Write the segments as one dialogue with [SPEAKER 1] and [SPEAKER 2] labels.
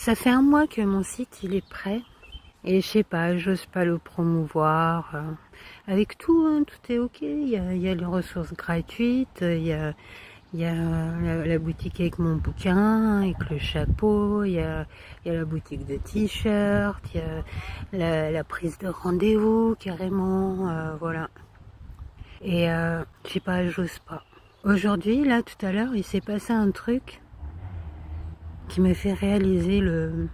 [SPEAKER 1] Ça fait un mois que mon site il est prêt et je sais pas, j'ose pas le promouvoir. Avec tout, hein, tout est ok. Il y a les ressources gratuites, il y a la boutique avec mon bouquin, avec le chapeau, il y a la boutique de t-shirts, il y a la prise de rendez-vous carrément, voilà. Et je sais pas, j'ose pas. Aujourd'hui, là, tout à l'heure, il s'est passé un truc qui me fait réaliser le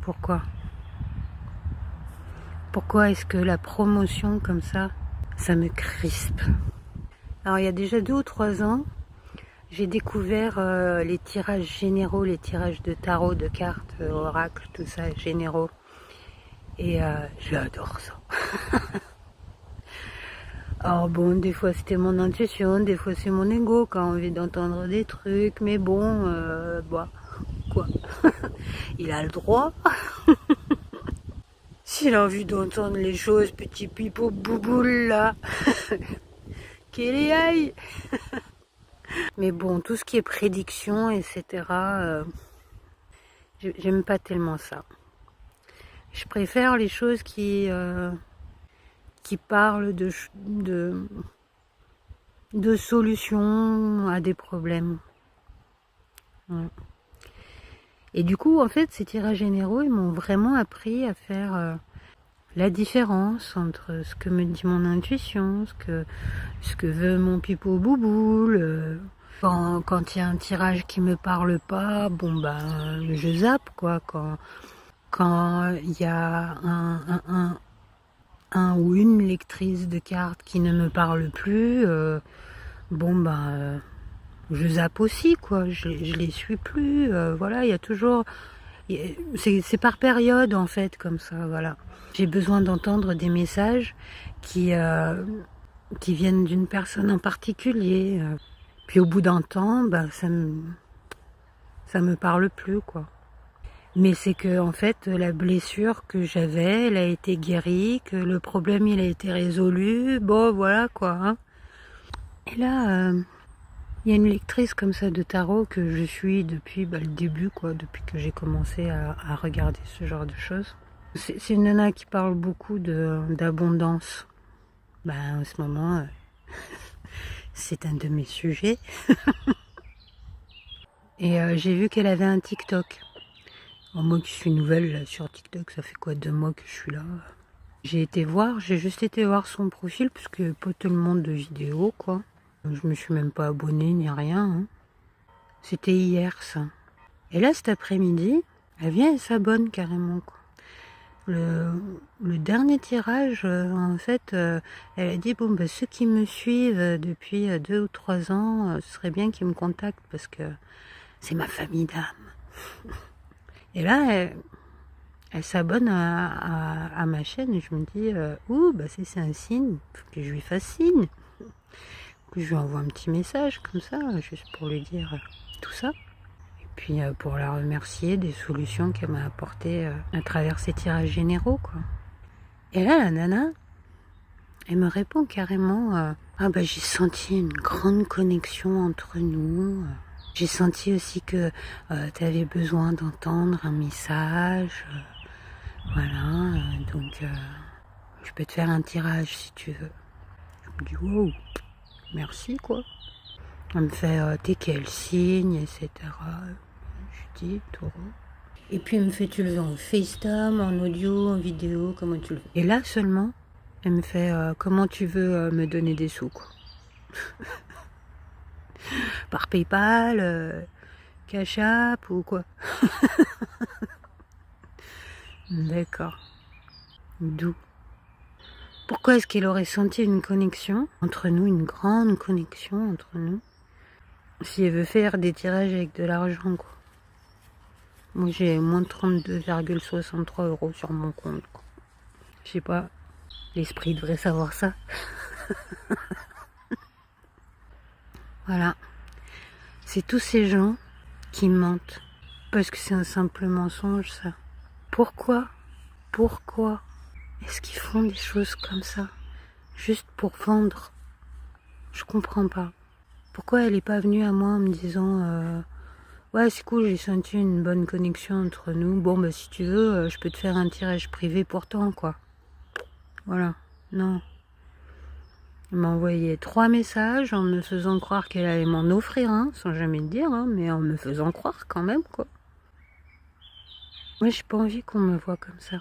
[SPEAKER 1] pourquoi. Pourquoi est-ce que la promotion comme ça me crispe. Alors il y a déjà 2 ou 3 ans, j'ai découvert les tirages généraux, les tirages de tarot, de cartes, oracles, tout ça, généraux. Et j'adore ça. Alors bon, des fois c'était mon intuition, des fois c'est mon ego qui a envie d'entendre des trucs, mais bon, bah, quoi. Il a le droit. S'il a envie d'entendre les choses, petit pipeau bouboule là, qu'il y aille. Mais bon, tout ce qui est prédiction, etc., j'aime pas tellement ça. Je préfère les choses qui parlent de solutions à des problèmes. Ouais. Et du coup, en fait, ces tirages généraux, ils m'ont vraiment appris à faire la différence entre ce que me dit mon intuition, ce que veut mon pipeau bouboule. Quand il y a un tirage qui me parle pas, bon ben je zappe quoi. Quand il y a un ou une lectrice de cartes qui ne me parle plus, bon ben je zappe aussi quoi. Je les suis plus. Voilà, il y a toujours. C'est par période en fait comme ça. Voilà. J'ai besoin d'entendre des messages qui viennent d'une personne en particulier. Puis au bout d'un temps, ben, ça me parle plus, quoi. Mais c'est que, en fait, la blessure que j'avais, elle a été guérie, que le problème, il a été résolu. Bon, voilà, quoi. Hein. Et là, il y a une lectrice comme ça de tarot que je suis depuis le début, quoi, depuis que j'ai commencé à regarder ce genre de choses. C'est une nana qui parle beaucoup d'abondance. Ben, en ce moment, c'est un de mes sujets. Et j'ai vu qu'elle avait un TikTok. Alors moi qui suis nouvelle là, sur TikTok, ça fait quoi 2 mois que je suis là. J'ai juste été voir son profil parce que pas tellement de vidéos quoi. Je me suis même pas abonnée ni rien. Hein. C'était hier ça. Et là cet après-midi, elle vient et s'abonne carrément quoi. Le dernier tirage, en fait, elle a dit bon bah ceux qui me suivent depuis 2 ou 3 ans, ce serait bien qu'ils me contactent parce que c'est ma famille d'âme. Et là, elle s'abonne à ma chaîne et je me dis, ouh, bah c'est un signe, faut que je lui fasse signe. Que je lui envoie un petit message comme ça, juste pour lui dire tout ça. Et puis pour la remercier des solutions qu'elle m'a apportées à travers ces tirages généraux, quoi. Et là, la nana, elle me répond carrément, ah bah j'ai senti une grande connexion entre nous. J'ai senti aussi que tu avais besoin d'entendre un message. Voilà, donc je peux te faire un tirage si tu veux. Je me dis, wow, merci quoi. Elle me fait, t'es quel signe, etc. Je dis, taureau. Et puis elle me fait, tu le veux en FaceTime, en audio, en vidéo, comment tu le veux. Et là seulement, elle me fait, comment tu veux me donner des sous quoi. Par PayPal, Cash App ou quoi. D'accord. D'où? Pourquoi est-ce qu'elle aurait senti une connexion entre nous, une grande connexion entre nous, si elle veut faire des tirages avec de l'argent, quoi. Moi, j'ai moins de 32,63 € sur mon compte, quoi. Je sais pas, l'esprit devrait savoir ça. Voilà. C'est tous ces gens qui mentent. Parce que c'est un simple mensonge, ça. Pourquoi est-ce qu'ils font des choses comme ça? Juste pour vendre. Je comprends pas. Pourquoi elle n'est pas venue à moi en me disant Ouais, c'est cool, j'ai senti une bonne connexion entre nous. Bon, bah si tu veux, je peux te faire un tirage privé pourtant, quoi. Voilà. Non. Elle m'a envoyé 3 messages en me faisant croire qu'elle allait m'en offrir un, sans jamais le dire, hein, mais en me faisant croire quand même, quoi. Moi, j'ai pas envie qu'on me voit comme ça.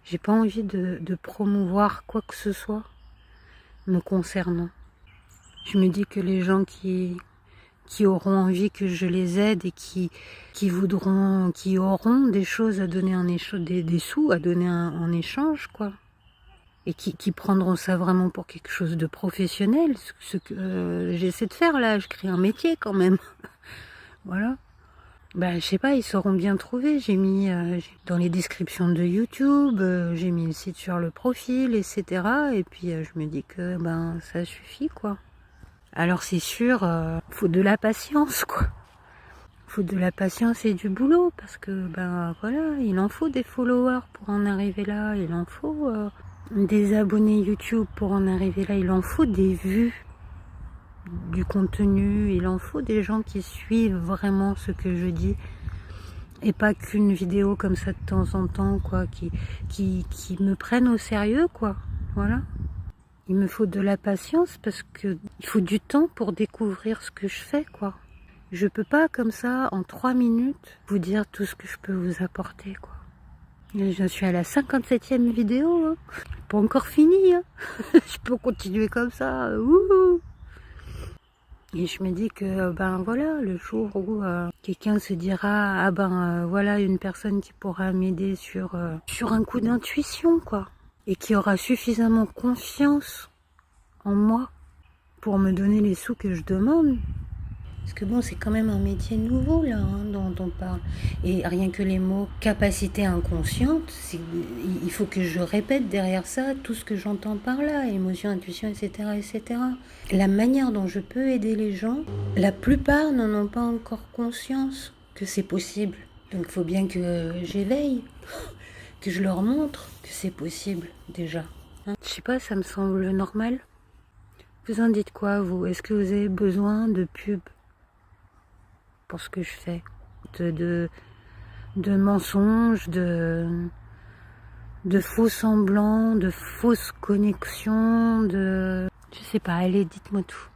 [SPEAKER 1] J'ai pas envie de promouvoir quoi que ce soit me concernant. Je me dis que les gens qui auront envie que je les aide et qui auront des choses à donner en échange, des sous à donner en échange, quoi. Et qui prendront ça vraiment pour quelque chose de professionnel, ce que j'essaie de faire là, je crée un métier quand même. Voilà. Ben, je sais pas, ils sauront bien trouver. J'ai mis dans les descriptions de YouTube, j'ai mis le site sur le profil, etc. Et puis je me dis que ben ça suffit, quoi. Alors c'est sûr, faut de la patience, quoi. Faut de la patience et du boulot, parce que ben voilà, il en faut des followers pour en arriver là, il en faut des abonnés YouTube pour en arriver là, il en faut des vues, du contenu, il en faut des gens qui suivent vraiment ce que je dis. Et pas qu'une vidéo comme ça de temps en temps, quoi, qui me prennent au sérieux, quoi. Voilà. Il me faut de la patience parce que il faut du temps pour découvrir ce que je fais, quoi. Je peux pas, comme ça, en 3 minutes, vous dire tout ce que je peux vous apporter, quoi. Et je suis à la 57e vidéo, hein. Pas encore fini, hein. Je peux continuer comme ça. Wouhou. Et je me dis que, ben voilà, le jour où quelqu'un se dira, ah ben voilà une personne qui pourra m'aider sur un coup d'intuition, quoi. Et qui aura suffisamment confiance en moi pour me donner les sous que je demande. Parce que bon, c'est quand même un métier nouveau là, hein, dont on parle. Et rien que les mots capacité inconsciente, il faut que je répète derrière ça tout ce que j'entends par là, émotion, intuition, etc., etc. La manière dont je peux aider les gens, la plupart n'en ont pas encore conscience que c'est possible. Donc il faut bien que j'éveille, que je leur montre que c'est possible déjà. Hein, je sais pas, ça me semble normal. Vous en dites quoi, vous? Est-ce que vous avez besoin de pub pour ce que je fais, de mensonges, de faux semblants, de fausses connexions, je sais pas, allez, dites-moi tout.